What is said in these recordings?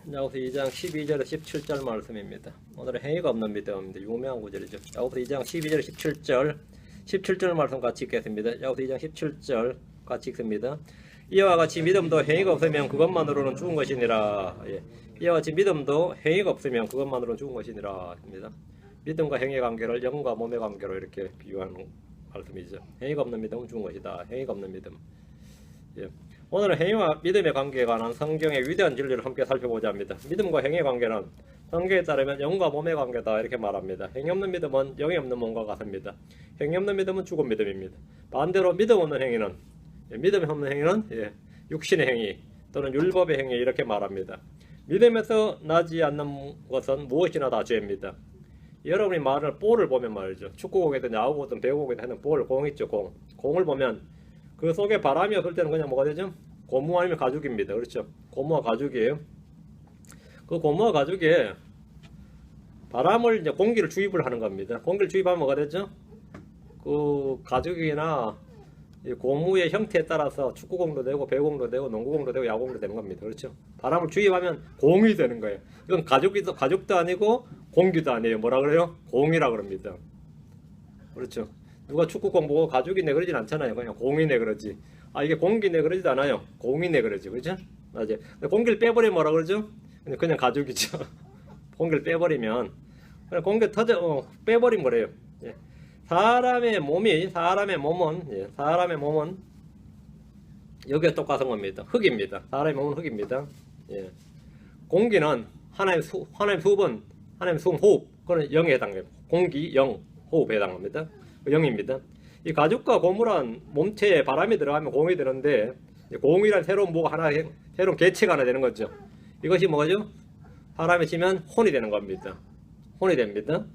야고보서 2장 12절에서 17절 말씀입니다. 오늘은 행위가 없는 믿음입니다. 유명한 구절이죠. 야고보서 2장 12절 17절 말씀 같이 읽겠습니다. 야고보서 2장 17절 같이 읽습니다. 이와 같이 믿음도 행위가 없으면 그것만으로는 죽은 것이니라. 예. 이와 같이 믿음도 행위가 없으면 그것만으로는 죽은 것이니라. 입니다. 믿음과 행위의 관계를 영과 몸의 관계로 이렇게 비유하는 말씀이죠. 행위가 없는 믿음은 죽은 것이다. 행위가 없는 믿음. 예. 오늘은 행위와 믿음의 관계에 관한 성경의 위대한 진리를 함께 살펴보자 합니다. 믿음과 행위의 관계는 성경에 따르면 영과 몸의 관계다 이렇게 말합니다. 행위 없는 믿음은 영이 없는 몸과 같습니다. 행위 없는 믿음은 죽은 믿음입니다. 반대로 믿음 없는 행위는 믿음이 없는 행위는 육신의 행위 또는 율법의 행위 이렇게 말합니다. 믿음에서 나지 않는 것은 무엇이나 다 죄입니다. 여러분이 말을 볼을 보면 말이죠. 축구공이든 야구공이든 배구공이든 하는 볼, 공 있죠. 공을 보면 그 속에 바람이 없을 때는 그냥 뭐가 되죠? 고무 아니면 가죽입니다. 그렇죠? 고무와 가죽이에요. 그 고무와 가죽에 바람을 이제 공기를 주입을 하는 겁니다. 공기를 주입하면 뭐가 되죠? 그 가죽이나 고무의 형태에 따라서 축구공도 되고 배구공도 되고 농구공도 되고 야구공도 되는 겁니다. 그렇죠? 바람을 주입하면 공이 되는 거예요. 이건 가죽도 아니고 공기도 아니에요. 뭐라 그래요? 공이라 그럽니다. 그렇죠? 누가 축구공 보고 가죽이네 그러진 않잖아요. 그냥 공이네 그러지. 아 이게 공기네 그러지도 않아요. 공이네 그러지. 그렇죠? 맞아요. 공기를 빼버리면 뭐라 그러죠? 그냥 가죽이죠. 공기를 빼버리면 그냥 공기 빼버린 거래요. 예. 사람의 몸은 여기에 똑같은 겁니다. 흙입니다. 사람의 몸은 흙입니다. 예. 공기는 하나님 수분, 하나님 수분 호흡, 그건 영에 해당합니다. 공기, 영, 호흡에 해당합니다. 영입니다. 이 가죽과 고무란 몸체에 바람이 들어가면 공이 되는데 공이란 새로운 뭐가 하나 새로운 개체가 하나 되는 거죠. 이것이 뭐죠? 바람에 치면 혼이 되는 겁니다. 혼이 됩니다.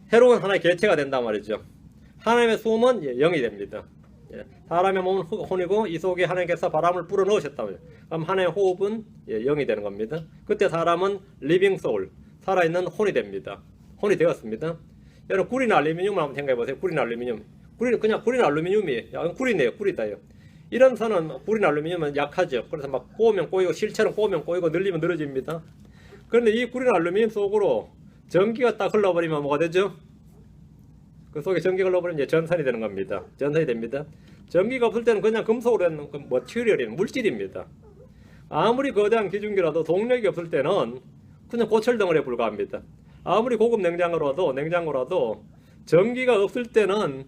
새로운 하나의 개체가 된단 말이죠. 하나님의 수음은 영이 됩니다. 사람의 몸은 혼이고 이 속에 하나님께서 바람을 불어 넣으셨다고요. 그럼 하나님의 호흡은 영이 되는 겁니다. 그때 사람은 리빙 소울, 살아있는 혼이 됩니다. 혼이 되었습니다. 여러분 꿀이나 알루미늄을 한번 생각해 보세요. 꿀이나 알루미늄. 그냥 꿀이나 알루미늄이에요. 꿀이네요. 꿀이다요. 이런 선은 꿀이나 알루미늄은 약하죠. 그래서 막 꼬우면 꼬이고 실처럼 꼬우면 꼬이고 늘리면 늘어집니다. 그런데 이 꿀이나 알루미늄 속으로 전기가 딱 흘러버리면 뭐가 되죠? 그 속에 전기가 흘러버리면 이제 전선이 되는 겁니다. 전선이 됩니다. 전기가 없을 때는 그냥 금속으로 된 머티리얼인 물질입니다. 아무리 거대한 기중기라도 동력이 없을 때는 그냥 고철덩어리에 불과합니다. 아무리 고급 냉장고라도 전기가 없을 때는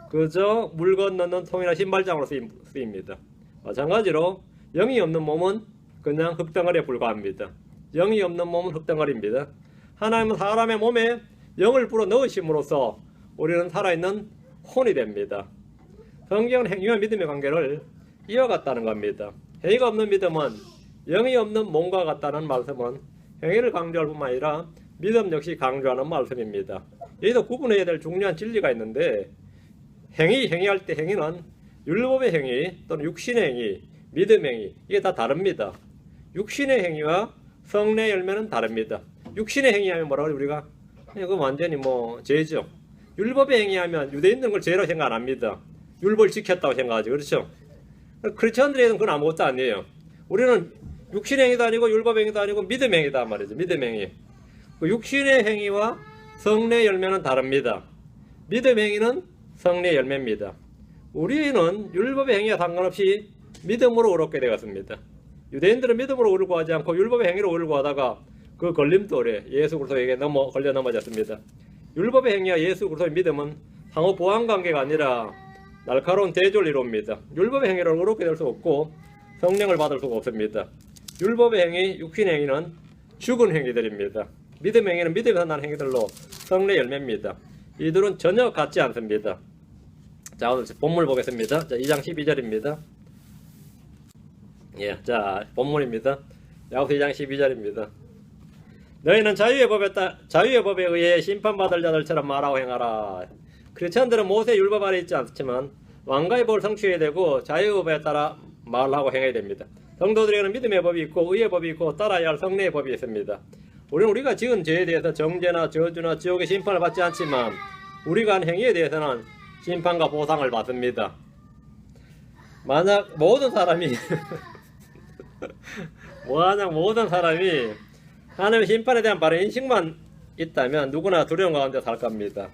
그저 물건 넣는 통이나 신발장으로 쓰입니다. 마찬가지로 영이 없는 몸은 그냥 흙덩어리에 불과합니다. 영이 없는 몸은 흙덩어리입니다. 하나님은 사람의 몸에 영을 불어 넣으심으로써 우리는 살아있는 혼이 됩니다. 성경은 행위와 믿음의 관계를 이어갔다는 겁니다. 행위가 없는 믿음은 영이 없는 몸과 같다는 말씀은 행위를 강조할 뿐만 아니라 믿음 역시 강조하는 말씀입니다. 여기서 구분해야 될 중요한 진리가 있는데 행위할 때 행위는 율법의 행위 또는 육신의 행위, 믿음의 행위 이게 다 다릅니다. 육신의 행위와 성례의 열매는 다릅니다. 육신의 행위하면 뭐라고 해요 우리가? 이거 완전히 죄죠. 율법의 행위하면 유대인들은 그걸 죄라고 생각 안 합니다. 율법을 지켰다고 생각하죠. 그렇죠? 크리스천들에게는 그건 아무것도 아니에요. 우리는 육신의 행위도 아니고 율법의 행위도 아니고 믿음의 행위다 말이죠. 믿음의 행위. 그 육신의 행위와 성례의 열매는 다릅니다. 믿음의 행위는 성례의 열매입니다. 우리는 율법의 행위와 상관없이 믿음으로 의롭게 되었습니다. 유대인들은 믿음으로 의를 구하지 않고 율법의 행위로 의를 구하다가 그 걸림돌에 예수 그리스도에게 걸려 넘어졌습니다. 율법의 행위와 예수 그리스도의 믿음은 상호 보완 관계가 아니라 날카로운 대조를 이룹니다. 율법의 행위로 의롭게 될 수 없고 성령을 받을 수가 없습니다. 율법의 행위, 육신의 행위는 죽은 행위들입니다. 믿음의 행위는 믿음에서 난 행위들로 성례 열매입니다. 이들은 전혀 같지 않습니다. 자, 오늘 본문을 보겠습니다. 자, 2장 12절입니다. 자, 본문입니다. 야고보서 2장 12절입니다. 너희는 자유의 법에 의해 심판받을 자들처럼 말하고 행하라. 크리스천들은 모세 율법 아래 있지 않지만 왕가의 법을 성취해야 되고 자유의 법에 따라 말하고 행해야 됩니다. 성도들에게는 믿음의 법이 있고 의의 법이 있고 따라야 할 성례의 법이 있습니다. 우리가 지은 죄에 대해서 정죄나 저주나 지옥의 심판을 받지 않지만 우리가 한 행위에 대해서는 심판과 보상을 받습니다. 만약 모든 사람이 워낙 모든 사람이 하나님의 심판에 대한 바른 인식만 있다면 누구나 두려움 가운데 살 겁니다.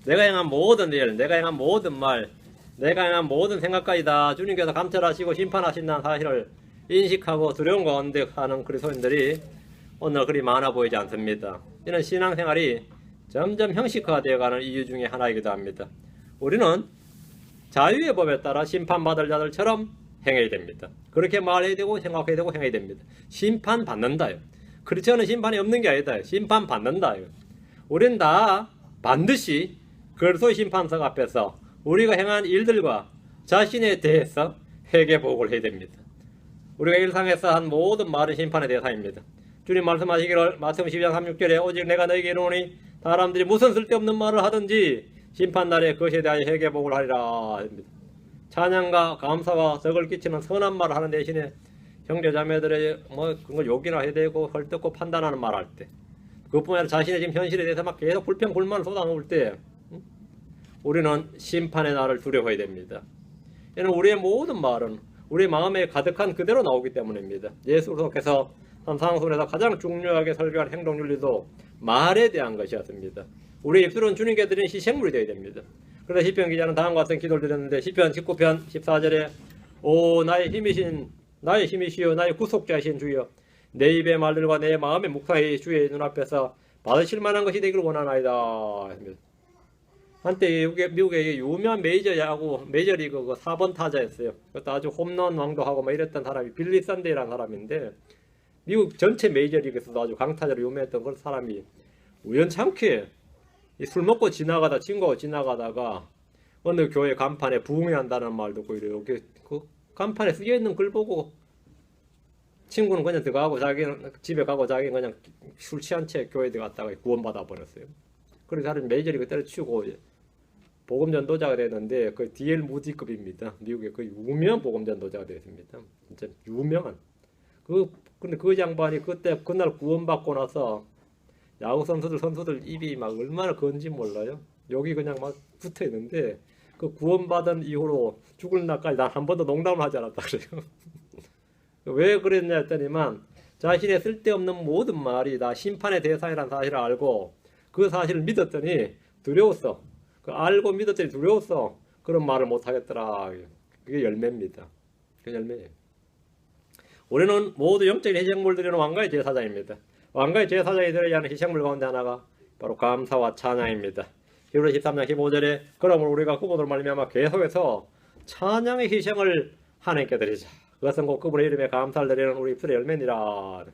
내가 행한 모든 일, 내가 행한 모든 말, 내가 행한 모든 생각까지 다 주님께서 감찰하시고 심판하신다는 사실을 인식하고 두려움 가운데 사는 그리스도인들이 오늘 그리 많아 보이지 않습니다. 이는 신앙생활이 점점 형식화되어가는 이유 중에 하나이기도 합니다. 우리는 자유의 법에 따라 심판받을 자들처럼 행해야 됩니다. 그렇게 말해야 되고 생각해야 되고 행해야 됩니다. 심판받는다요. 크리스천은 심판이 없는 게 아니다. 심판받는다요. 우린 다 반드시 그리스도의 심판석 앞에서 우리가 행한 일들과 자신에 대해서 회개복을 해야 됩니다. 우리가 일상에서 한 모든 말은 심판의 대상입니다. 주님 말씀하시기를 마태복음 12장 36절에 오직 내가 너에게 이르노니 사람들이 무슨 쓸데없는 말을 하든지 심판날에 그것에 대하여 회개복을 하리라 합니다. 찬양과 감사와 덕을 끼치는 선한 말을 하는 대신에 형제자매들의 그걸 욕이나 해야 되고 헐뜯고 판단하는 말 할 때, 그것뿐만 아니라 자신의 지금 현실에 대해서 막 계속 불평 불만을 쏟아놓을 때 우리는 심판의 날을 두려워해야 됩니다. 이는 우리의 모든 말은 우리 마음에 가득한 그대로 나오기 때문입니다. 예수 그리스도께서 산상순에서 가장 중요하게 설교한 행동윤리도 말에 대한 것이었습니다. 우리의 입술은 주님께 드린 희생물이 되어야 됩니다. 그래서 시편 기자는 다음과 같은 기도를 드렸는데 시편 19편 14절에 오 나의 힘이시여 나의 구속자이신 주여 내 입의 말들과 내 마음의 묵상이 주의 눈앞에서 받으실 만한 것이 되기를 원하나이다. 한때 미국의 유명한 메이저리그 그 4번 타자였어요. 그것도 아주 홈런 왕도 하고 막 이랬던 사람이 빌리 썬데이라는 사람인데 미국 전체 메이저리그에서도 아주 강타자로 유명했던 그런 사람이 우연찮게 술 먹고 지나가다 친구하고 지나가다가 어느 교회 간판에 부흥회한다는 말 듣고 이래요. 그 간판에 쓰여있는 글 보고 친구는 그냥 들어가고 자기는 집에 가고 자기는 그냥 술 취한 채 교회 들어갔다가 구원받아 버렸어요. 그래서 사람이 메이저리그 때려치우고 복음 전도자가 됐는데 그 D.L. 무디급입니다. 미국의 그 유명한 복음 전도자가 되었습니다. 진짜 유명한. 근데 그 양반이 그날 구원받고 나서 야구 선수들 입이 막 얼마나 건지 몰라요. 여기 그냥 막 붙어 있는데 그 구원받은 이후로 죽을 날까지 난 한 번도 농담을 하지 않았다 그래요. 왜 그랬냐 했더니만 자신의 쓸데없는 모든 말이 다 심판의 대상이라는 사실을 알고 그 사실을 믿었더니 두려웠어. 그 알고 믿었더니 두려웠어. 그런 말을 못 하겠더라. 그게 열매입니다. 그게 열매예요. 우리는 모두 영적인 희생물 드리는 왕가의 제사장입니다. 왕가의 제사장이 드려야 하는 희생물 가운데 하나가 바로 감사와 찬양입니다. 히브리 13장 15절에 그러므로 우리가 그분으로 말미암아 계속해서 찬양의 희생을 하나님께 드리자. 그것은 곧 그분의 이름에 감사를 드리는 우리 입술의 열매니라.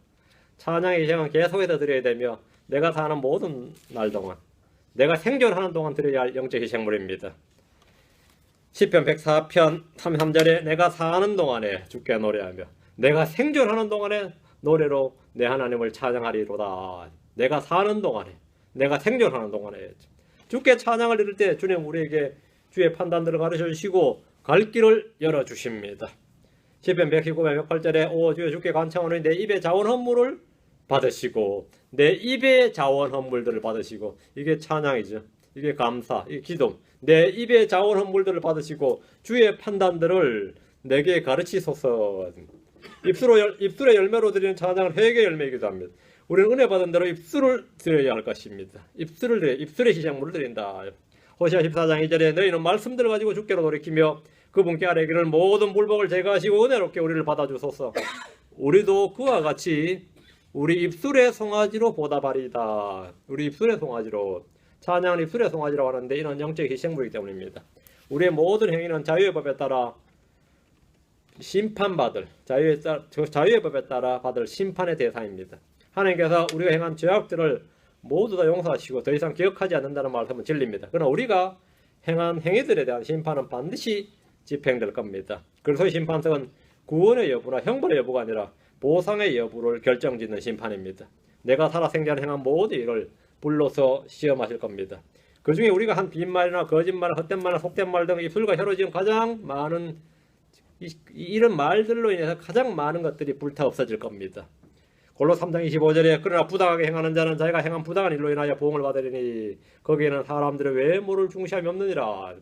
찬양의 희생은 계속해서 드려야 되며 내가 사는 모든 날 동안 내가 생존하는 동안 드려야 할 영적 희생물입니다. 시편 104편 33절에 내가 사는 동안에 주께 노래하며 내가 생존하는 동안에 노래로 내 하나님을 찬양하리로다. 내가 사는 동안에 내가 생존하는 동안에 주께 찬양을 드릴 때 주님 우리에게 주의 판단들을 가르쳐 주시고 갈 길을 열어주십니다. 시편 119편 108절에 오 주여 주께 간청하노니 내 입의 자원 헌물을 받으시고 내 입의 자원 헌물들을 받으시고 이게 찬양이죠. 이게 감사, 이게 기도. 내 입의 자원 헌물들을 받으시고 주의 판단들을 내게 가르치소서. 입술의 열매로 드리는 찬양은 회개의 열매이기도 합니다. 우리는 은혜 받은 대로 입술을 드려야 할 것입니다. 입술의 희생물을 드린다. 호시아 14장 2절에 너희는 말씀들을 가지고 주께로 돌이키며 그분께 아뢰기를 모든 불복을 제거하시고 은혜롭게 우리를 받아주소서. 우리도 그와 같이 우리 입술의 송아지로 보답하리이다. 우리 입술의 송아지로. 찬양은 입술의 송아지라고 하는데 이는 영적 희생물이기 때문입니다. 우리의 모든 행위는 자유의 법에 따라 심판받을 자유의 법에 따라 받을 심판의 대상입니다. 하나님께서 우리가 행한 죄악들을 모두 다 용서하시고 더 이상 기억하지 않는다는 말씀은 진리입니다. 그러나 우리가 행한 행위들에 대한 심판은 반드시 집행될 겁니다. 그래서 심판석은 구원의 여부나 형벌의 여부가 아니라 보상의 여부를 결정짓는 심판입니다. 내가 살아 생전 행한 모든 일을 불러서 시험하실 겁니다. 그 중에 우리가 한 빈말이나 거짓말, 헛된 말, 속된 말 등 입술과 혀로 지은 가장 많은 이런 말들로 인해서 가장 많은 것들이 불타 없어질 겁니다. 골로 3장 25절에 그러나 부당하게 행하는 자는 자기가 행한 부당한 일로 인하여 보응을 받으리니 거기에는 사람들의 외모를 중시함이 없느니라.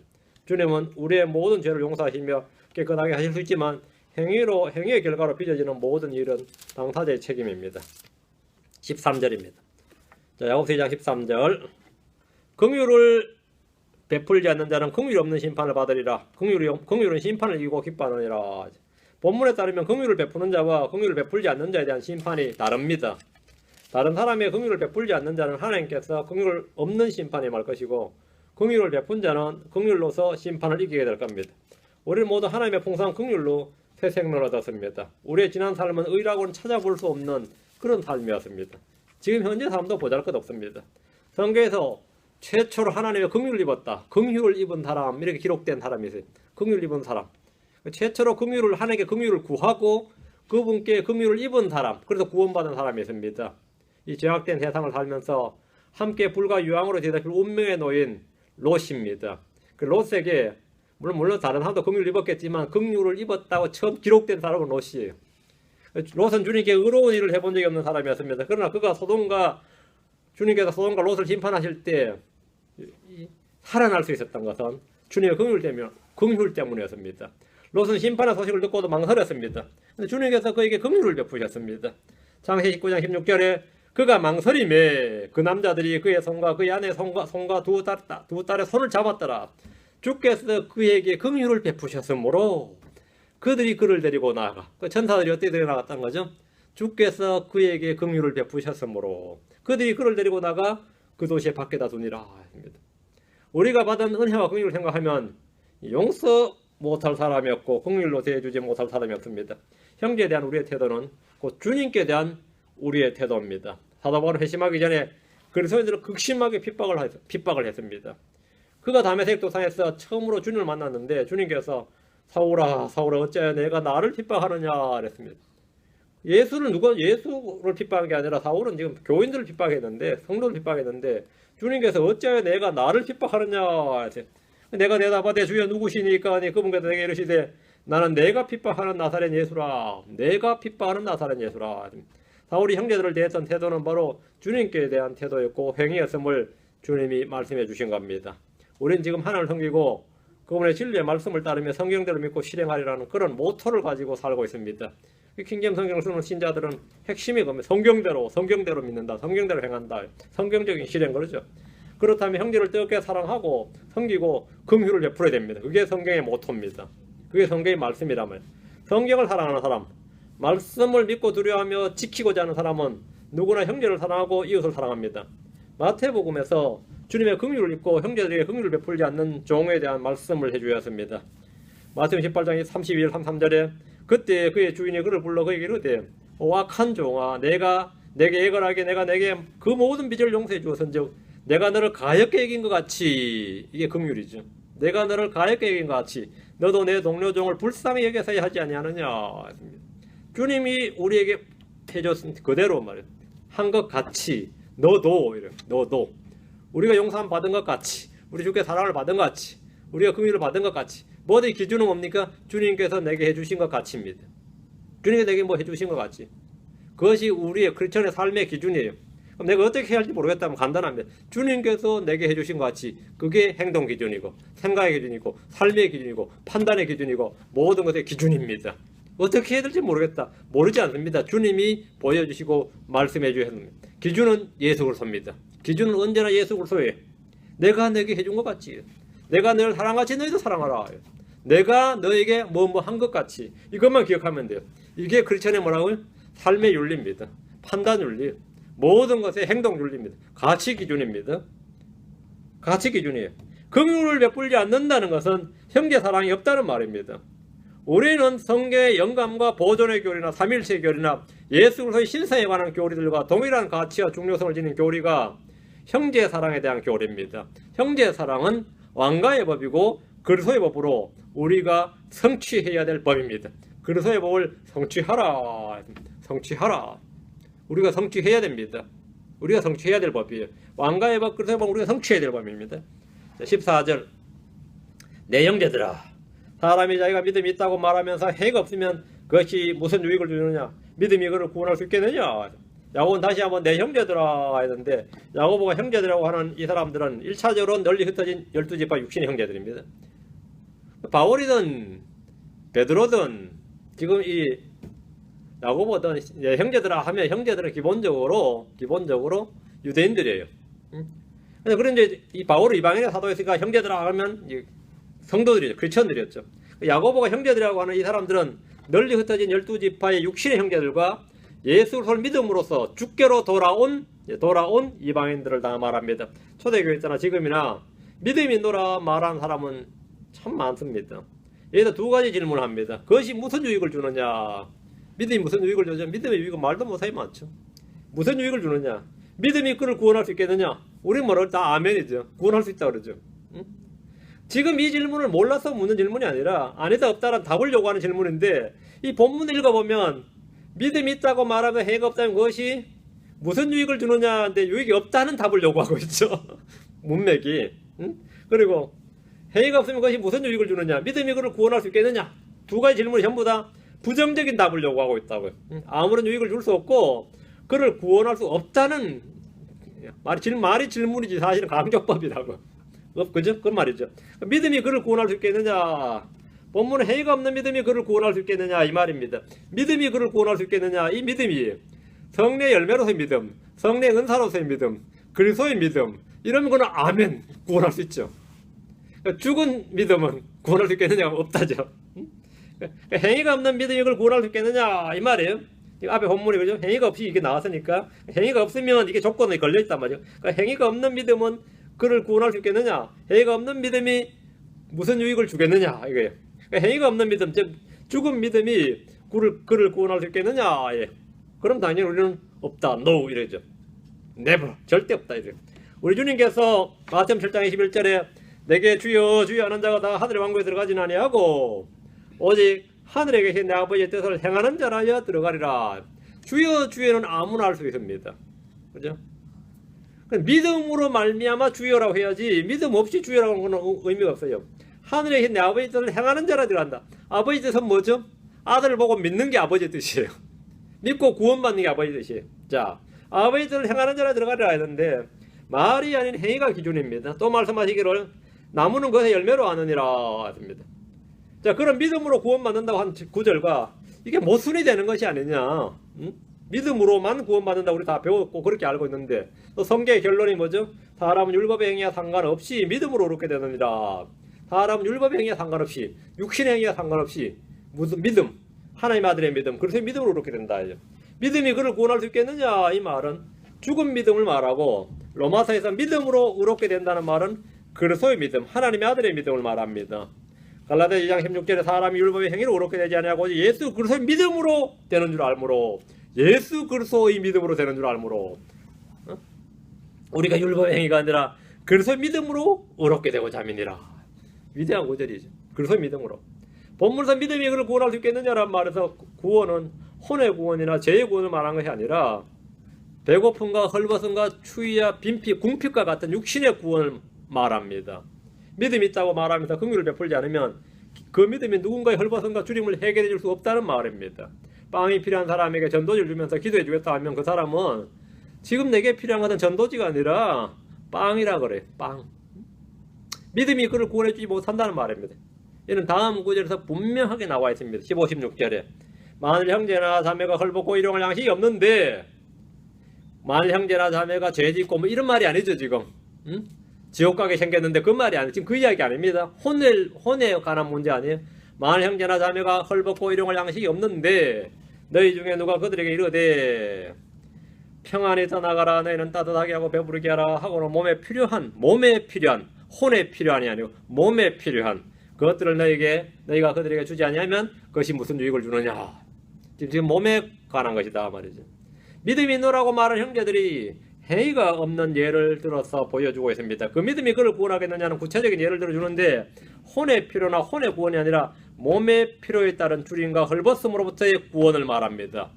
주님은 우리의 모든 죄를 용서하시며 깨끗하게 하실 수 있지만 행위의 결과로 빚어지는 모든 일은 당사자의 책임입니다. 13절입니다. 자, 야고보서 2장 13절. 긍휼을 베풀지 않는 자는 긍휼이 없는 심판을 받으리라. 긍휼은 심판을 이기고 기뻐하느니라. 본문에 따르면 긍휼을 베푸는 자와 긍휼을 베풀지 않는 자에 대한 심판이 다릅니다. 다른 사람의 긍휼을 베풀지 않는 자는 하나님께서 긍휼 없는 심판에 임할 것이고, 긍휼을 베푼 자는 긍휼로서 심판을 이기게 될 겁니다. 우리는 모두 하나님의 풍성한 긍휼로 새 생명을 얻었습니다. 우리의 지난 삶은 의라고는 찾아볼 수 없는 그런 삶이었습니다. 지금 현재 삶도 보잘것없습니다. 성경에서 최초로 하나님의 긍휼을 입었다, 긍휼을 입은 사람, 이렇게 기록된 사람이 있어요. 긍휼을 입은 사람, 최초로 하나님께 긍휼을 구하고 그분께 긍휼을 입은 사람, 그래서 구원받은 사람이 있습니다. 이 죄악된 세상을 살면서 함께 불과 유황으로 뒤덮일 운명에 놓인 롯입니다. 그 롯에게 물론 다른 사람도 긍휼을 입었겠지만 긍휼을 입었다고 처음 기록된 사람은 롯이에요. 롯은 주님께 의로운 일을 해본 적이 없는 사람이었습니다. 그러나 그가 주님께서 소돔과 롯을 심판하실 때 살아날 수 있었던 것은 주님의 긍휼 때문이었습니다. 롯은 심판의 소식을 듣고도 망설였습니다. 근데 주님께서 그에게 긍휼을 베푸셨습니다. 창세기 19장 16절에 그가 망설임에 그 남자들이 그의 손과 그의 아내의 손과 두 딸의 손을 잡았더라. 주께서 그에게 긍휼을 베푸셨으므로 그들이 그를 데리고 나아가. 그 천사들이 어떻게 데리고 나갔다는 거죠? 주께서 그에게 긍휼을 베푸셨으므로 그들이 그를 데리고 나가 그 도시에 밖에다 두니라. 우리가 받은 은혜와 긍휼을 생각하면 용서 못할 사람이었고 긍휼로 대해주지 못할 사람이었습니다. 형제에 대한 우리의 태도는 곧 주님께 대한 우리의 태도입니다. 사도 바울은 회심하기 전에 그리스도인들을 극심하게 핍박을 했습니다. 그가 다메섹 도상에서 처음으로 주님을 만났는데 주님께서 사울아 어찌하여 내가 나를 핍박하느냐 그랬습니다. 예수를 핍박한 게 아니라 사울은 지금 교인들을 핍박했는데, 성도를 핍박했는데 주님께서 어찌하여 내가 나를 핍박하느냐. 내가 대답하되 주여 누구시니까 하니 그분께서 내게 이르시되 나는 내가 핍박하는 나사렛 예수라. 내가 핍박하는 나사렛 예수라. 사울이 형제들을 대했던 태도는 바로 주님께 대한 태도였고 행위였음을 주님이 말씀해 주신 겁니다. 우리는 지금 하나님을 섬기고 그분의 진리의 말씀을 따르며 성경대로 믿고 실행하리라는 그런 모토를 가지고 살고 있습니다. 킹제임 성경을 쓰는 신자들은 핵심이 겁니다. 성경대로 믿는다, 성경대로 행한다, 성경적인 실행, 그러죠. 그렇다면 형제를 뜨겁게 사랑하고 섬기고 긍휼을 베풀어야 됩니다. 그게 성경의 모토입니다. 그게 성경의 말씀이라면, 성경을 사랑하는 사람, 말씀을 믿고 두려워하며 지키고자 하는 사람은 누구나 형제를 사랑하고 이웃을 사랑합니다. 마태복음에서 주님의 긍휼을 입고 형제들에게 긍휼을 베풀지 않는 종에 대한 말씀을 해주었습니다. 마태복음 18장 32절 33절에 그때 그의 주인이 그를 불러 그에게 이르되 오 악한 종아, 내가 내게 애걸하게 내가 내게 그 모든 빚을 용서해 주었은즉 내가 너를 가엾게 여긴 것 같이, 이게 긍휼이죠. 내가 너를 가엾게 여긴 것 같이 너도 내 동료 종을 불쌍히 여겨서야 하지 아니하느냐. 주님이 우리에게 해줬은 그대로 말이에요. 한 것 같이 너도 우리가 용서함 받은 것 같이, 우리 주께 사랑을 받은 것 같이, 우리가 긍휼을 받은 것 같이. 뭐의 기준은 뭡니까? 주님께서 내게 해주신 것 같이입니다. 주님이 내게 뭐 해주신 것 같이. 그것이 우리의 크리스천의 삶의 기준이에요. 그럼 내가 어떻게 해야 할지 모르겠다면 간단합니다. 주님께서 내게 해주신 것 같이, 그게 행동 기준이고 생각의 기준이고 삶의 기준이고 판단의 기준이고 모든 것의 기준입니다. 어떻게 해야 될지 모르지 않습니다. 주님이 보여주시고 말씀해 주셨습니다. 기준은 예수 그리스도입니다. 기준은 언제나 예수 그리스도예요. 내가 내게 해준 것 같이, 내가 너를 사랑같이 너희도 사랑하라, 내가 너에게 뭐 한 것 같이, 이것만 기억하면 돼요. 이게 크리스천의 뭐라고요? 삶의 윤리입니다. 판단 윤리, 모든 것의 행동 윤리입니다. 가치 기준입니다. 가치 기준이에요. 긍휼을 베풀지 않는다는 것은 형제 사랑이 없다는 말입니다. 우리는 성경의 영감과 보존의 교리나 삼일체 교리나 예수 그리스도의 신성에 관한 교리들과 동일한 가치와 중요성을 지닌 교리가 형제 사랑에 대한 교리입니다. 형제 사랑은 왕가의 법이고 그리스도의 법으로 우리가 성취해야 될 법입니다. 그리스도의 법을 성취하라. 우리가 성취해야 됩니다. 우리가 성취해야 될 법이에요. 왕가의 법, 그리스도의 법 우리가 성취해야 될 법입니다. 14절 내 형제들아, 사람이 자기가 믿음이 있다고 말하면서 해가 없으면 그것이 무슨 유익을 주느냐? 믿음이 그를 구원할 수 있겠느냐? 야고보는 다시 한번 내 형제들아 했는데, 야고보가 형제들이라고 하는 이 사람들은 1차적으로 널리 흩어진 12지파 육신의 형제들입니다. 바울이든 베드로든 지금 이 야고보든 형제들아 하면 형제들은 기본적으로 유대인들이에요. 그런데 이 바울은 이방인의 사도였으니까 형제들아 하면 성도들이죠. 크리스천들이었죠. 야고보가 형제들이라고 하는 이 사람들은 널리 흩어진 12지파의 육신의 형제들과 예수를 믿음으로써 주께로 돌아온 이방인들을 다 말합니다. 초대교회 있잖아. 지금이나 믿음이 있노라 말하는 사람은 참 많습니다. 여기다 두 가지 질문을 합니다. 그것이 무슨 유익을 주느냐? 믿음이 무슨 유익을 주느냐? 믿음의 유익은 말도 못하게 많죠. 무슨 유익을 주느냐? 믿음이 그를 구원할 수 있겠느냐? 우리 뭐를 다 아멘이죠. 구원할 수 있다 그러죠. 응? 지금 이 질문을 몰라서 묻는 질문이 아니라 아니다 없다라는 답을 요구하는 질문인데 이 본문을 읽어보면 믿음이 있다고 말하면 해가 없다면 그것이 무슨 유익을 주느냐인데 유익이 없다는 답을 요구하고 있죠. 문맥이. 응? 그리고 해가 없으면 그것이 무슨 유익을 주느냐? 믿음이 그를 구원할 수 있겠느냐? 두 가지 질문이 전부 다 부정적인 답을 요구하고 있다고요. 아무런 유익을 줄 수 없고 그를 구원할 수 없다는 말이 질문이지 사실은 강조법이라고. 그죠? 그런 말이죠. 믿음이 그를 구원할 수 있겠느냐? 본문은 해가 없는 믿음이 그를 구원할 수 있겠느냐 이 말입니다. 믿음이 그를 구원할 수 있겠느냐? 이 믿음이 성령의 열매로서의 믿음, 성령의 은사로서의 믿음, 그리스도의 믿음 이러면 그는 아멘 구원할 수 있죠. 그러니까 죽은 믿음은 구원할 수 있겠느냐? 없다죠. 그러니까 행위가 없는 믿음이 그걸 구원할 수 있겠느냐 이 말이에요. 앞에 본문이 그죠? 행위가 없이 이게 나왔으니까 행위가 없으면 이게 조건에 걸려 있단 말이에요. 그러니까 행위가 없는 믿음은 그를 구원할 수 있겠느냐? 행위가 없는 믿음이 무슨 유익을 주겠느냐 이거예요. 그러니까 행위가 없는 믿음, 즉 죽은 믿음이 그를 구원할 수 있겠느냐? 예. 그럼 당연히 우리는 없다, no 이러죠. never, 절대 없다 이래요. 우리 주님께서 마태복음 7장 21절에 내게 주여 주여 하는 자가 다 하늘의 왕국에 들어가지는 아니하고 오직 하늘에 계신 내 아버지의 뜻을 행하는 자라야 들어가리라. 주여 주여는 아무나 할 수 있습니다. 그죠? 믿음으로 말미암아 주여라고 해야지 믿음 없이 주여라고 하는 건 의미가 없어요. 하늘에 계신 내 아버지의 뜻을 행하는 자라 들어간다. 아버지 뜻은 뭐죠? 아들을 보고 믿는 게 아버지의 뜻이에요. 믿고 구원받는 게 아버지의 뜻이에요. 자, 아버지의 뜻을 행하는 자라 들어가리라 했는데 말이 아닌 행위가 기준입니다. 또 말씀하시기를 나무는 그것의 열매로 아느니라 했습니다. 자, 그런 믿음으로 구원받는다고 한 구절과 이게 모순이 되는 것이 아니냐. 믿음으로만 구원받는다고 우리 다 배웠고 그렇게 알고 있는데 또 성경의 결론이 뭐죠? 사람은 율법의 행위와 상관없이 믿음으로 얻게 되느니라. 사람은 율법의 행위와 상관없이 육신의 행위와 상관없이 무슨 믿음, 하나님의 아들의 믿음, 그래서 믿음으로 얻게 된다. 믿음이 그를 구원할 수 있겠느냐 이 말은 죽은 믿음을 말하고 로마서에서 믿음으로 얻게 된다는 말은 그리스도의 믿음, 하나님의 아들의 믿음을 말합니다. 갈라디아 2장 16절에 사람이 율법의 행위로 얻게 되지 아니하고 예수 그리스도의 믿음으로 되는 줄 알므로 예수 그리스도의 믿음으로 되는 줄 알므로 우리가 율법의 행위가 아니라 그리스도의 믿음으로 얻게 되고자 함이니라. 위대한 구절이죠. 그리스도의 믿음으로. 본문에서 믿음이 그를 구원할 수 있겠느냐라는 말에서 구원은 혼의 구원이나 죄의 구원을 말한 것이 아니라 배고픔과 헐벗음과 추위와 빈피, 궁핍과 같은 육신의 구원을 말합니다. 믿음이 있다고 말하면서 긍휼을 베풀지 않으면 그 믿음이 누군가의 헐벗음과 주림을 해결해 줄 수 없다는 말입니다. 빵이 필요한 사람에게 전도지를 주면서 기도해 주겠다 하면 그 사람은 지금 내게 필요한 것은 전도지가 아니라 빵이라 그래. 빵. 믿음이 그를 구원해 주지 못한다는 말입니다. 이는 다음 구절에서 분명하게 나와 있습니다. 15, 16절에 만일 형제나 자매가 헐벗고 일용할 양식이 없는데 만일 형제나 자매가 죄 짓고 뭐 이런 말이 아니죠 지금. 지옥 가게 생겼는데 그 말이 아니에요. 지금 그 이야기 아닙니다. 혼에 관한 문제 아니에요. 만일 형제나 자매가 헐벗고 일용할 양식이 없는데 너희 중에 누가 그들에게 이르되 평안히 떠나가라 너희는 따뜻하게 하고 배부르게 하라 하고는 몸에 필요한 혼에 필요한이 아니고 몸에 필요한 그것들을 너희가 그들에게 주지 아니하면 그것이 무슨 유익을 주느냐. 지금 몸에 관한 것이다 말이죠. 믿음이 있노라고 말하는 형제들이 행위가 없는 예를 들어서 보여주고 있습니다. 그 믿음이 그를 구원하겠느냐는 구체적인 예를 들어주는데 혼의 필요나 혼의 구원이 아니라 몸의 필요에 따른 주림과 헐벗음으로부터의 구원을 말합니다.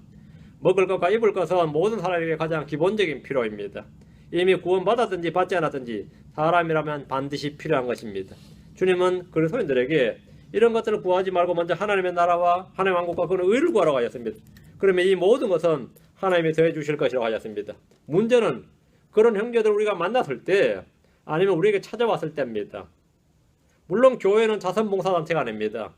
먹을 것과 입을 것은 모든 사람에게 가장 기본적인 필요입니다. 이미 구원받았든지 받지 않았든지 사람이라면 반드시 필요한 것입니다. 주님은 그리스도인들에게 이런 것들을 구하지 말고 먼저 하나님의 나라와 하나님의 왕국과 그의 의를 구하라고 하셨습니다. 그러면 이 모든 것은 하나님이 더해 주실 것이라고 하셨습니다. 문제는 그런 형제들을 우리가 만났을 때 아니면 우리에게 찾아왔을 때입니다. 물론 교회는 자선봉사단체가 아닙니다.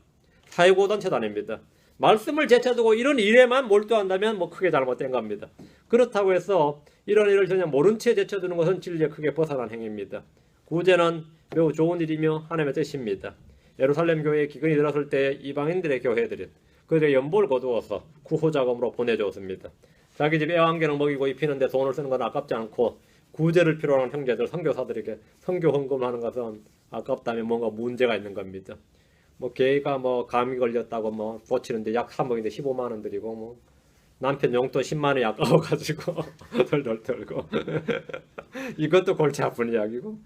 사회구호단체도 아닙니다. 말씀을 제쳐두고 이런 일에만 몰두한다면 뭐 크게 잘못된 겁니다. 그렇다고 해서 이런 일을 전혀 모른 채 제쳐두는 것은 진리에 크게 벗어난 행위입니다. 구제는 매우 좋은 일이며 하나님의 뜻입니다. 예루살렘 교회에 기근이 들었을 때 이방인들의 교회들이 그들의 연보를 거두어서 구호자금으로 보내주었습니다. 자기 집 애완견을 먹이고 입히는데 돈을 쓰는 건 아깝지 않고 구제를 필요로 하는 형제들, 선교사들에게 선교 헌금하는 것은 아깝다면 뭔가 문제가 있는 겁니다. 뭐 개가 뭐 감기 걸렸다고 뭐 고치는데 약 3억인데 15만 원 드리고 뭐 남편 용돈 10만 원이 아까워가지고 덜덜 털고 이것도 골치 아픈 이야기고.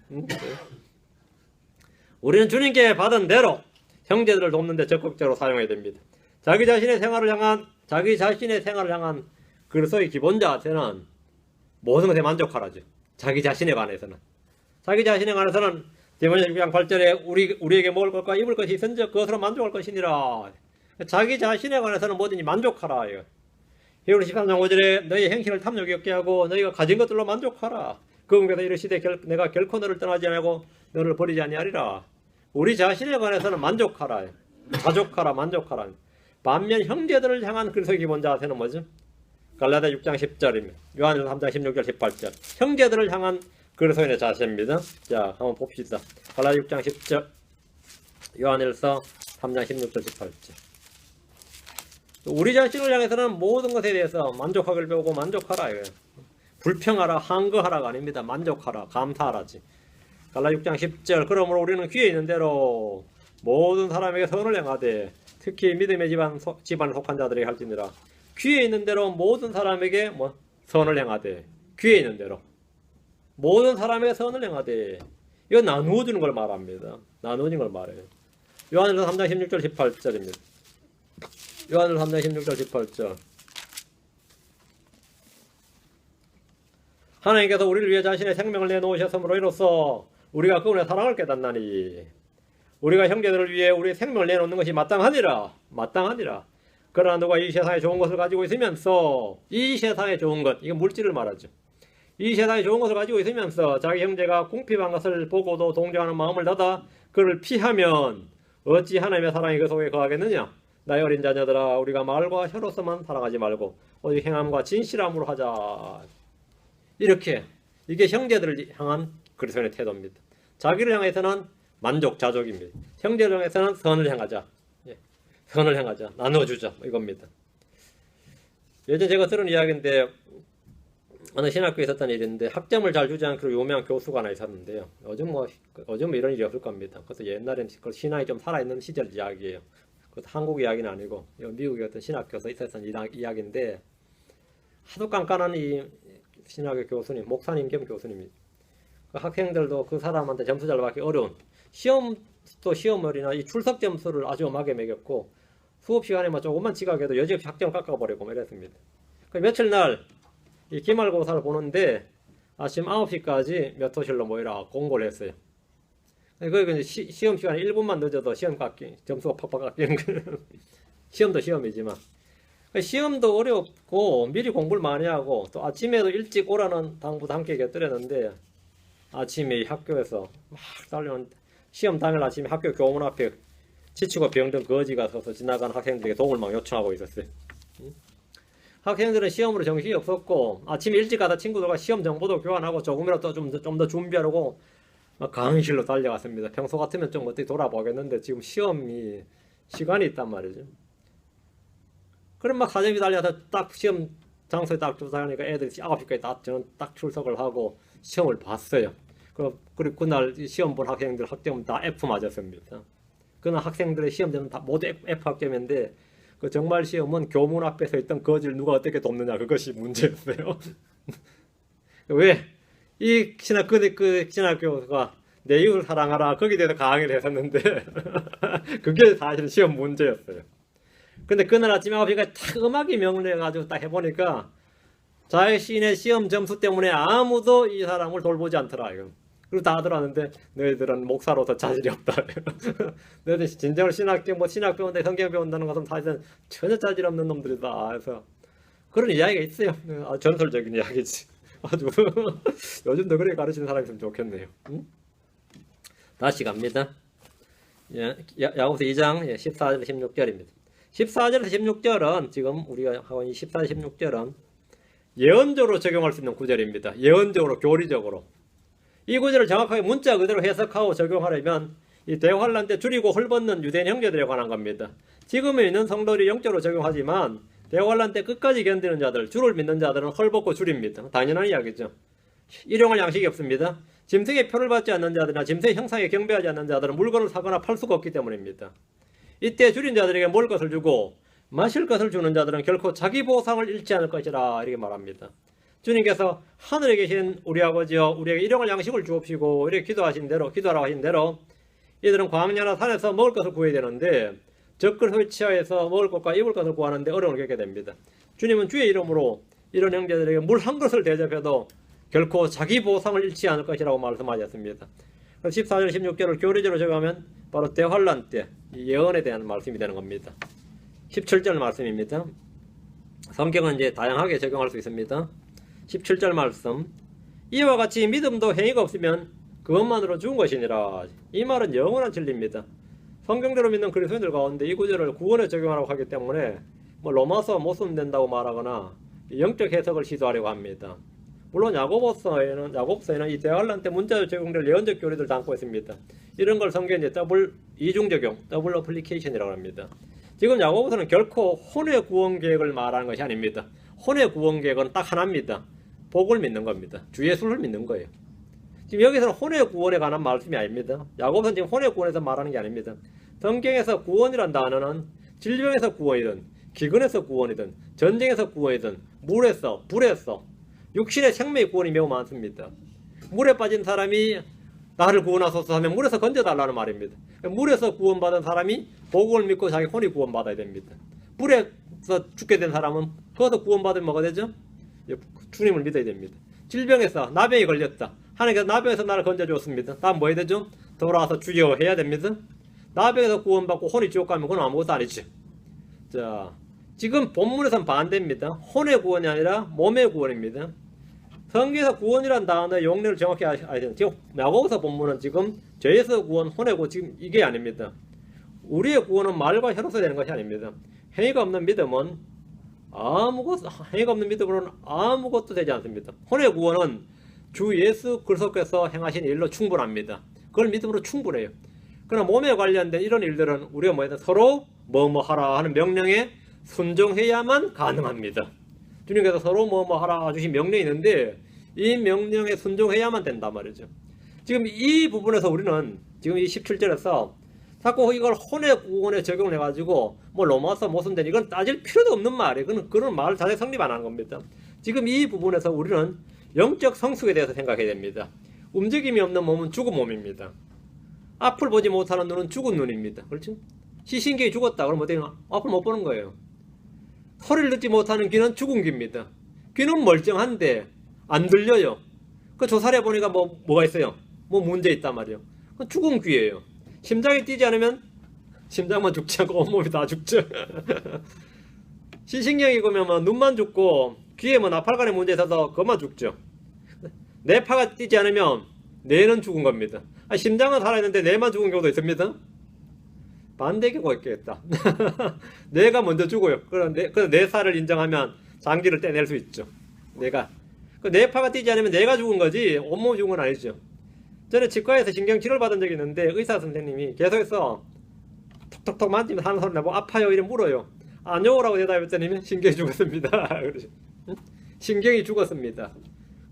우리는 주님께 받은 대로 형제들을 돕는 데 적극적으로 사용해야 됩니다. 자기 자신의 생활을 향한 그리스도의 기본 자세는 모든 것에 만족하라죠. 자기 자신에 관해서는 디모데 6장 8절에 우리에게 먹을 것과 입을 것이 있은즉 그것으로 만족할 것이니라. 자기 자신에 관해서는 뭐든지 만족하라. 히브리 13장 5절에 너희 행실을 탐욕이 없게 하고 너희가 가진 것들로 만족하라. 그분께서 이르시되 내가 결코 너를 떠나지 아니하고 너를 버리지 아니하리라. 우리 자신에 관해서는 만족하라. 자족하라, 만족하라. 반면 형제들을 향한 그리스도의 기본 자세는 뭐죠? 갈라디아 6장 10절입니다. 요한일서 3장 16절 18절. 형제들을 향한 그리스도인의 자세입니다. 자, 한번 봅시다. 갈라디아 6장 10절, 요한일서 3장 16절 18절. 우리 자신을 향해서는 모든 것에 대해서 만족하기를 배우고 만족하라. 불평하라, 항거하라가 아닙니다. 만족하라, 감사하라지. 갈라디아 6장 10절. 그러므로 우리는 귀에 있는 대로 모든 사람에게 선을 행하되 특히 믿음의 집안에 속한 자들에게 할지니라. 귀에 있는 대로 모든 사람에게 선을 행하되, 귀에 있는 대로 모든 사람에게 선을 행하되, 이거 나누어 주는 걸 말합니다. 나누어진 걸 말해요. 요한일서 3장 16절 18절입니다. 요한일서 3장 16절 18절. 하나님께서 우리를 위해 자신의 생명을 내놓으셨으므로 이로써 우리가 그분의 사랑을 깨닫나니, 우리가 형제들을 위해 우리의 생명을 내놓는 것이 마땅하니라. 그러나 누가 이 세상에 좋은 것을 가지고 있으면서, 이 세상에 좋은 것, 이게 물질을 말하죠. 이 세상에 좋은 것을 가지고 있으면서 자기 형제가 궁핍한 것을 보고도 동정하는 마음을 닫아 그를 피하면 어찌 하나님의 사랑이 그 속에 거하겠느냐. 나의 어린 자녀들아, 우리가 말과 혀로서만 사랑하지 말고 오직 행함과 진실함으로 하자. 이렇게, 이게 형제들을 향한 그리스도인의 태도입니다. 자기를 향해서는 만족, 자족입니다. 형제를 향해서는 선을 행하자. 선을 행하자. 나눠주자. 이겁니다. 예전에 제가 들은 이야기인데, 어느 신학교에 있었던 일인데, 학점을 잘 주지 않기로 유명한 교수가 하나 있었는데요. 요즘 이런 일이 없을 겁니다. 그래서 옛날에는 그 신학이 좀 살아있는 시절 이야기예요. 그것도 한국 이야기는 아니고, 미국의 어떤 신학교에서 있었던 이야기인데, 하도 깐깐한 이 신학의 교수님, 목사님 겸 교수님입니다. 그 학생들도 그 사람한테 점수 잘 받기 어려운, 시험도 시험을이나 이 출석 점수를 아주 엄하게 매겼고, 수업 시간에 조금만 지각해도 여지없이 학점 깎아버리고 이랬습니다. 며칠 날 이 기말고사를 보는데 아침 9시까지 몇 호실로 모이라 공고를 했어요. 그 시험 시간에 1분만 늦어도 시험 점수가 팍팍 깎이는 거예요. 시험도 시험이지만. 시험도 어렵고 미리 공부를 많이 하고 또 아침에도 일찍 오라는 당부도 함께 곁들였는데, 아침에 학교에서 막 달려오는데 시험 당일 아침에 학교 교문 앞에 지치고 병든 거지가 서서 지나가는 학생들에게 도움을 막 요청하고 있었어요. 학생들은 시험으로 정신이 없었고 아침에 일찍 가다 친구들과 시험 정보도 교환하고 조금이라도 좀 더 준비하려고 막 강의실로 달려갔습니다. 평소 같으면 좀 어떻게 돌아보겠는데 지금 시험이 시간이 있단 말이죠. 그럼 막 사정비 달려서 딱 시험 장소에 딱 도착하니까 애들이 9시까지 저는 딱 출석을 하고 시험을 봤어요. 그리고 그날 시험 본 학생들 학점은 다 F 맞았습니다. 그날 학생들의 시험들은 다 모두 F 학점인데, 그 정말 시험은 교문 앞에서 있던 거지를 누가 어떻게 돕느냐, 그것이 문제였어요. 왜? 이 신학교가 내 이웃을 사랑하라, 거기에 대해서 강의를 했었는데 그게 사실 시험 문제였어요. 근데 그날 아침에 9시까지 딱 음악이 명료해가지고 딱 해보니까 자신의 시험 점수 때문에 아무도 이 사람을 돌보지 않더라. 그리고 다 들었는데 너희들은 목사로서 자질이 없다. 너희들 진정으로 신학 배운다, 성경 배운다는 것은 사실은 전혀 자질 없는 놈들이다. 그래서 그런 이야기가 있어요. 전설적인 이야기지. 아주 요즘도 그렇게 가르치는 사람이 있으면 좋겠네요. 다시 갑니다. 야고보서 2장 14절 16절입니다. 14절에서 16절은 지금 우리가 하고 있는 14절 16절은 예언적으로 적용할 수 있는 구절입니다. 예언적으로 교리적으로 이 구절을 정확하게 문자 그대로 해석하고 적용하려면 이 대환란 때 줄이고 헐벗는 유대인 형제들에 관한 겁니다. 지금에 있는 성도들이 영적으로 적용하지만 대환란 때 끝까지 견디는 자들, 주를 믿는 자들은 헐벗고 줄입니다. 당연한 이야기죠. 일용할 양식이 없습니다. 짐승의 표를 받지 않는 자들이나 짐승의 형상에 경배하지 않는 자들은 물건을 사거나 팔 수가 없기 때문입니다. 이때 줄인 자들에게 먹을 것을 주고 마실 것을 주는 자들은 결코 자기 보상을 잃지 않을 것이라 이렇게 말합니다. 주님께서 하늘에 계신 우리 아버지여 우리에게 일용할 양식을 주옵시고 이렇게 기도하라고 하신 대로 이들은 광야나 산에서 먹을 것을 구해야 되는데 적그리스도의 치하에서 먹을 것과 입을 것을 구하는데 어려움을 겪게 됩니다. 주님은 주의 이름으로 이런 형제들에게 물 한 것을 대접해도 결코 자기 보상을 잃지 않을 것이라고 말씀하셨습니다. 14절 16절을 교리적으로 적용하면 바로 대환란 때 예언에 대한 말씀이 되는 겁니다. 17절 말씀입니다. 성경은 이제 다양하게 적용할 수 있습니다. 17절 말씀 이와 같이 믿음도 행위가 없으면 그것만으로 죽은 것이니라. 이 말은 영원한 진리입니다. 성경대로 믿는 그리스도인들 가운데 이 구절을 구원에 적용하라고 하기 때문에 로마서 못 쓰면 된다고 말하거나 영적 해석을 시도하려고 합니다. 물론 야고보서에는 이 대환란 때 문자로 적용될 예언적 교리를 담고 있습니다. 이런 걸 성경에 이제 더블 이중 적용, 더블 어플리케이션이라고 합니다. 지금 야고보서는 결코 혼의 구원 계획을 말하는 것이 아닙니다. 혼의 구원 계획은 딱 하나입니다. 복을 믿는 겁니다. 주 예수를 믿는 거예요. 지금 여기서는 혼의 구원에 관한 말씀이 아닙니다. 야고보서는 지금 혼의 구원에서 말하는 게 아닙니다. 성경에서 구원이란 단어는 질병에서 구원이든 기근에서 구원이든 전쟁에서 구원이든 물에서 불에서 육신의 생명의 구원이 매우 많습니다. 물에 빠진 사람이 나를 구원하소서 하면 물에서 건져달라는 말입니다. 물에서 구원받은 사람이 복음을 믿고 자기 혼이 구원받아야 됩니다. 불에서 죽게 된 사람은 거기서 구원받으면 뭐가 되죠? 주님을 믿어야 됩니다. 질병에서 나병이 걸렸다. 하나님께서 나병에서 나를 건져주었습니다. 다음 뭐 해야 되죠? 돌아와서 주여 해야 됩니다. 나병에서 구원받고 혼이 지옥 가면 그건 아무것도 아니죠. 자, 지금 본문에서는 반대입니다. 혼의 구원이 아니라 몸의 구원입니다. 성경에서 구원이란 단어의 용례를 정확히 아셔야 돼요. 지금 야고보서 본문은 지금 죄에서 구원, 혼의 구원 지금 이게 아닙니다. 우리의 구원은 말과 혀로서 되는 것이 아닙니다. 행위가 없는 믿음은 행위가 없는 믿음으로는 아무것도 되지 않습니다. 혼의 구원은 주 예수 그리스도께서 행하신 일로 충분합니다. 그걸 믿음으로 충분해요. 그러나 몸에 관련된 이런 일들은 우리가 뭐해야 돼? 서로 뭐뭐 하라 하는 명령에 순종해야만 가능합니다. 주님께서 서로 뭐뭐 하라 주신 명령이 있는데 이 명령에 순종해야만 된단 말이죠. 지금 이 부분에서 우리는 지금 이 17절에서 자꾸 이걸 혼의 구원에 적용을 해가지고 뭐 로마서 무슨 된 이건 따질 필요도 없는 말이에요. 그런 말 자체 성립 안 하는 겁니다. 지금 이 부분에서 우리는 영적 성숙에 대해서 생각해야 됩니다. 움직임이 없는 몸은 죽은 몸입니다. 앞을 보지 못하는 눈은 죽은 눈입니다. 그렇죠? 시신경이 죽었다 그러면 어떻게 앞을 못 보는 거예요. 소리를 듣지 못하는 귀는 죽은 귀입니다. 귀는 멀쩡한데 안 들려요. 그 조사해 보니까 뭐가 있어요? 뭐 문제 있단 말이에요. 그건 죽은 귀예요. 심장이 뛰지 않으면 심장만 죽지 않고 온몸이 다 죽죠. 시신경이 그러면 눈만 죽고 귀에 나팔관에 문제 있어서 그것만 죽죠. 뇌파가 뛰지 않으면 뇌는 죽은 겁니다. 심장은 살아있는데 뇌만 죽은 경우도 있습니다. 반대 경우가 있겠다. 뇌가 먼저 죽어요. 그런데 뇌사를 인정하면 장기를 떼낼 수 있죠. 뇌파가 뛰지 않으면 뇌가 죽은 거지 온몸이 죽은 건 아니죠. 저는 치과에서 신경치료를 받은 적이 있는데 의사 선생님이 계속해서 톡톡톡 만지면 하는 소리 나고 아파요 이래 물어요. 아뇨라고 대답했더니 신경이 죽었습니다. 신경이 죽었습니다.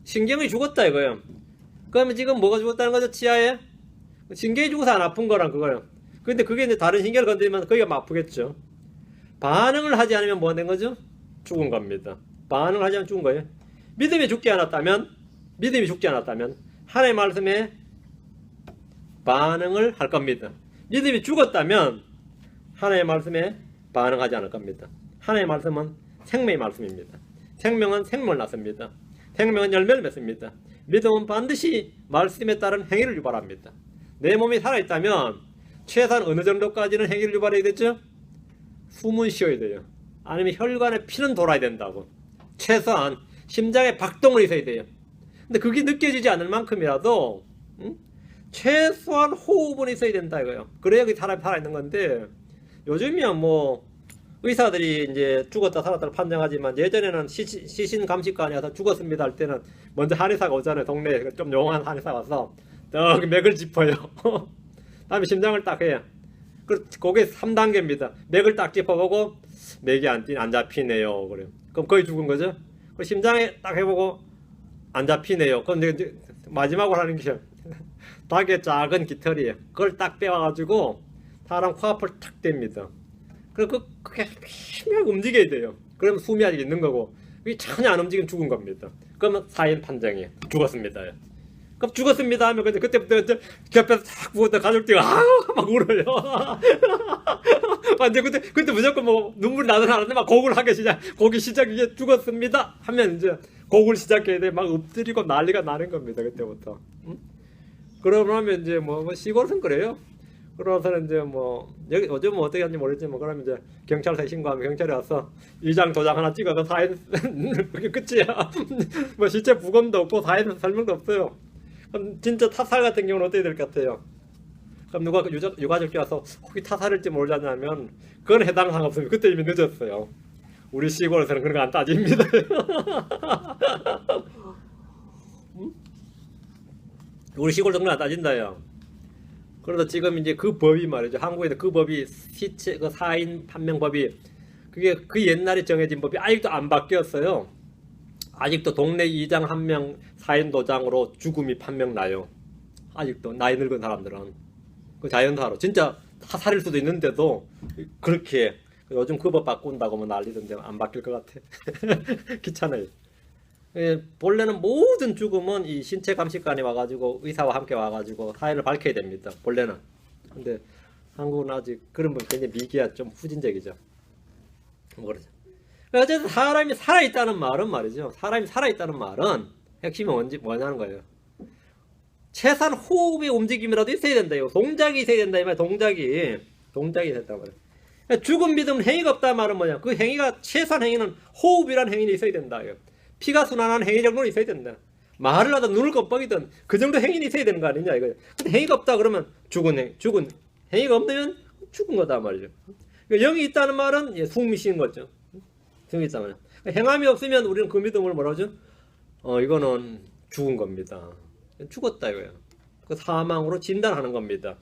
신경이 죽었다 이거예요. 그러면 지금 뭐가 죽었다는 거죠? 치아에? 신경이 죽어서 안 아픈 거란 그거예요. 근데 그게 이제 다른 신경을 건드리면 거기가 막 아프겠죠. 반응을 하지 않으면 뭐가 된 거죠? 죽은 겁니다. 반응을 하지 않으면 죽은 거예요. 믿음이 죽지 않았다면 하나님의 말씀에 반응을 할 겁니다. 믿음이 죽었다면 하나님의 말씀에 반응하지 않을 겁니다. 하나님의 말씀은 생명의 말씀입니다. 생명은 생명을 낳습니다. 생명은 열매를 맺습니다. 믿음은 반드시 말씀에 따른 행위를 유발합니다. 내 몸이 살아있다면 최소한 어느 정도까지는 행위를 유발해야 되죠? 숨은 쉬어야 돼요. 아니면 혈관에 피는 돌아야 된다고. 최소한 심장에 박동은 있어야 돼요. 근데 그게 느껴지지 않을 만큼이라도 최소한 호흡은 있어야 된다 이거예요. 그래야 그 사람이 살아있는 건데 요즘이야 의사들이 이제 죽었다 살았다를 판정하지만 예전에는 시신 감식관이 와서 죽었습니다 할 때는 먼저 한의사가 오잖아요. 동네에 좀 용한 한의사가 와서 저기 맥을 짚어요. 다음에 심장을 딱 해요. 그게 3단계입니다. 맥을 딱 짚어보고 맥이 안 잡히네요. 그래요. 그럼 거의 죽은 거죠. 그 심장에 딱 해보고 안 잡히네요. 그럼 이제 마지막으로 하는 게 닭의 작은 깃털이에요. 그걸 딱 빼와가지고 사람 코앞을 탁 댑니다. 그게 희미하게 움직여야 돼요. 그러면 숨이 아직 있는 거고, 이게 전혀 안 움직이면 죽은 겁니다. 그러면 사인 판정이에요. 죽었습니다. 그럼 죽었습니다 하면 그때부터 이제 곁에서 탁 부었다 가족들이 아우 막 울어요. 완전 그때 무조건 뭐 눈물이 나든 안 나든 막 곡을 하기 시작 이제 죽었습니다 하면 이제 곡을 시작해야 돼. 막 엎드리고 난리가 나는 겁니다. 그때부터. 그러면 이제 뭐 시골은 그래요. 그러고서는 이제 뭐 여기 요즘 뭐 어떻게 하는지 모르겠지만 그러면 이제 경찰서에 신고하면 경찰이 와서 이장 도장 하나 찍어서 사인 그게 끝이야. 뭐 시체 부검도 없고 사인 설명도 없어요. 그럼 진짜 타살 같은 경우는 어떻게 될 것 같아요? 그럼 누가 유가족이 와서 혹시 타살일지 모르잖아면 그건 해당 사항 없습니다. 그때 이미 늦었어요. 우리 시골에서는 그런 거 안 따집니다. 우리 시골 정도 안 따진다요. 그래서 지금 이제 그 법이 말이죠. 한국에서 그 법이 시체 그 사인 판명 법이 그게 그 옛날에 정해진 법이 아직도 안 바뀌었어요. 아직도 동네 이장 한 명 사인 도장으로 죽음이 판명 나요. 아직도 나이 늙은 사람들은 그 자연사로 진짜 타살일 수도 있는데도 그렇게 요즘 그 법 바꾼다고 뭐 난리던데 안 바뀔 것 같아. 귀찮아요. 본래는 모든 죽음은 이 신체 감식관이 와가지고 의사와 함께 와가지고 사인을 밝혀야 됩니다. 본래는. 근데 한국은 아직 그런 건 굉장히 미개하 좀 후진적이죠. 뭐 그러죠. 어쨌든 사람이 살아있다는 말은 말이죠. 사람이 살아있다는 말은 핵심이 뭐냐는 거예요. 최소한 호흡의 움직임이라도 있어야 된다요. 동작이 있어야 된다 이 말. 동작이 있어야 된단 말이에요. 죽음 믿음 행위가 없다 말은 뭐냐. 그 행위가 최소한 행위는 호흡이라는 행위는 있어야 된다요. 피가 순환하는 행위 정도는 있어야 된다. 말을 하든 눈을 껌뻑이든 그 정도 행위는 있어야 되는 거 아니냐 이거예요. 근데 행위가 없다 그러면 죽은 행위가 없으면 죽은 거다 말이죠. 그러니까 영이 있다는 말은 숨이 쉬는 거죠. 숨이 있다면 행함이 없으면 우리는 그 믿음을 뭐라고 하죠? 이거는 죽은 겁니다. 죽었다 이거예요. 그 사망으로 진단하는 겁니다.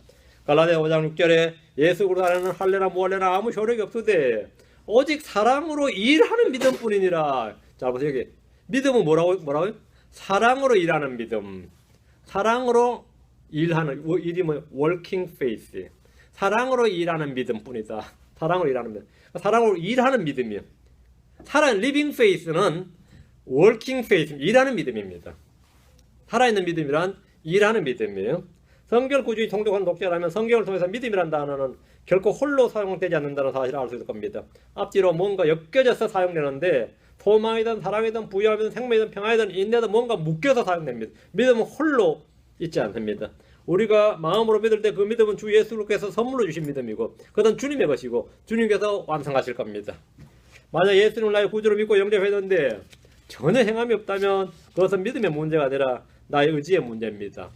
갈라디아 5장 6절에 예수 그리스도 안에는 할례나 무할례나 아무 효력이 없으되 오직 사랑으로 일하는 믿음뿐이니라. 자 보세요. 여기 믿음은 뭐라고요? 사랑으로 일하는 믿음. 사랑으로 일하는 일이 뭐 working faith. 사랑으로 일하는 믿음뿐이다. 사랑으로 일하는 믿음. 사랑으로 일하는 믿음이요. living faith는 working faith, 일하는 믿음입니다. 살아있는 믿음이란 일하는 믿음이에요. 성경 구주의 통독한 독자라면 성경을 통해서 믿음이란 단어는 결코 홀로 사용되지 않는다는 사실을 알 수 있을 겁니다. 앞뒤로 뭔가 엮여져서 사용되는데 소망이든 사랑이든 부유함이든 생명이든 평화이든 인내든 뭔가 묶여서 사용됩니다. 믿음은 홀로 있지 않습니다. 우리가 마음으로 믿을 때 그 믿음은 주 예수께서 선물로 주신 믿음이고 그것은 주님의 것이고 주님께서 완성하실 겁니다. 만약 예수님을 나의 구주로 믿고 영접했는데 전혀 행함이 없다면 그것은 믿음의 문제가 아니라 나의 의지의 문제입니다.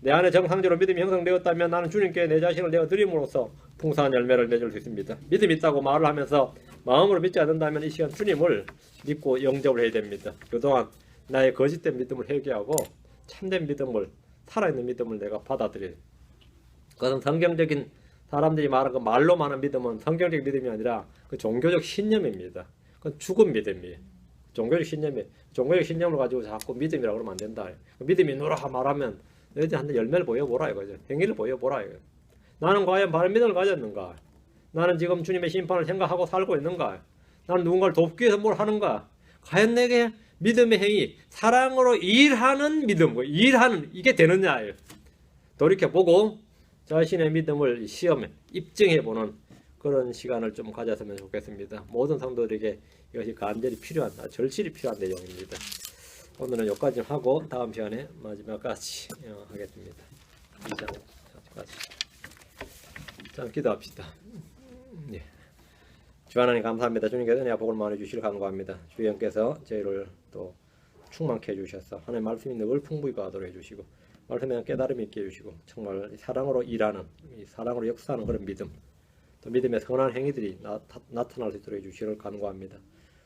내 안에 정상적으로 믿음이 형성되었다면 나는 주님께 내 자신을 내어 드림으로써 풍성한 열매를 맺을 수 있습니다. 믿음이 있다고 말을 하면서 마음으로 믿지 않는다면 이 시간 주님을 믿고 영접을 해야 됩니다. 그동안 나의 거짓된 믿음을 회개하고 참된 믿음을, 살아있는 믿음을 내가 받아들여야 돼요. 그것은 성경적인 사람들이 말하는 그 말로 하는 믿음은 성경적 믿음이 아니라 그 종교적 신념입니다. 그건 죽은 믿음이에요. 종교적 신념을 가지고 자꾸 믿음이라고 그러면 안 된다. 믿음이 누라 말하면 너희들 한테 열매를 보여보라 이거죠. 행위를 보여보라 이거죠. 나는 과연 바른 믿음을 가졌는가? 나는 지금 주님의 심판을 생각하고 살고 있는가? 나는 누군가를 돕기 위해서 뭘 하는가? 과연 내게 믿음의 행위, 사랑으로 일하는 믿음, 일하는 이게 되느냐? 돌이켜보고 자신의 믿음을 시험에 입증해보는 그런 시간을 좀 가졌으면 좋겠습니다. 모든 성도들에게 이것이 간절히 필요한, 절실히 필요한 내용입니다. 오늘은 여기까지 하고 다음 시간에 마지막까지 하겠습니다. 이장까지. 자, 기도합시다. 예. 주 하나님 감사합니다. 주님께서 은혜와 복을 많이 주시길 간구합니다. 주 영께서 저희를 또 충만케 해주셔서 하나님 말씀이 늘 풍부히 가도록 해주시고 말씀에 깨달음이 있게 해주시고 정말 사랑으로 일하는, 사랑으로 역사하는 그런 믿음, 또 믿음의 선한 행위들이 나타날 수 있도록 해주시기를 간구합니다.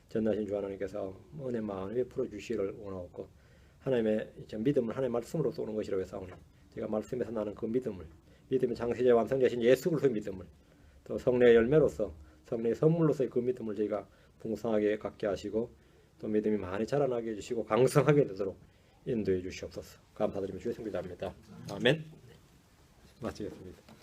전능하신 주 하나님께서 은혜 마음을 베풀어 주시기를 원하옵고 하나님의 믿음은 하나님의 말씀으로서 오는 것이라고 해서 제가 말씀에서 나는 그 믿음을 믿음의 장세자 완성자신 예수 그리스도의 믿음을 또 성령의 열매로서 성령의 선물로서의 그 믿음을 저희가 풍성하게 갖게 하시고 또 믿음이 많이 자라나게 해주시고 강성하게 되도록 인도해 주시옵소서. 감사드리며 주의 성기자입니다. 아멘. 마치겠습니다.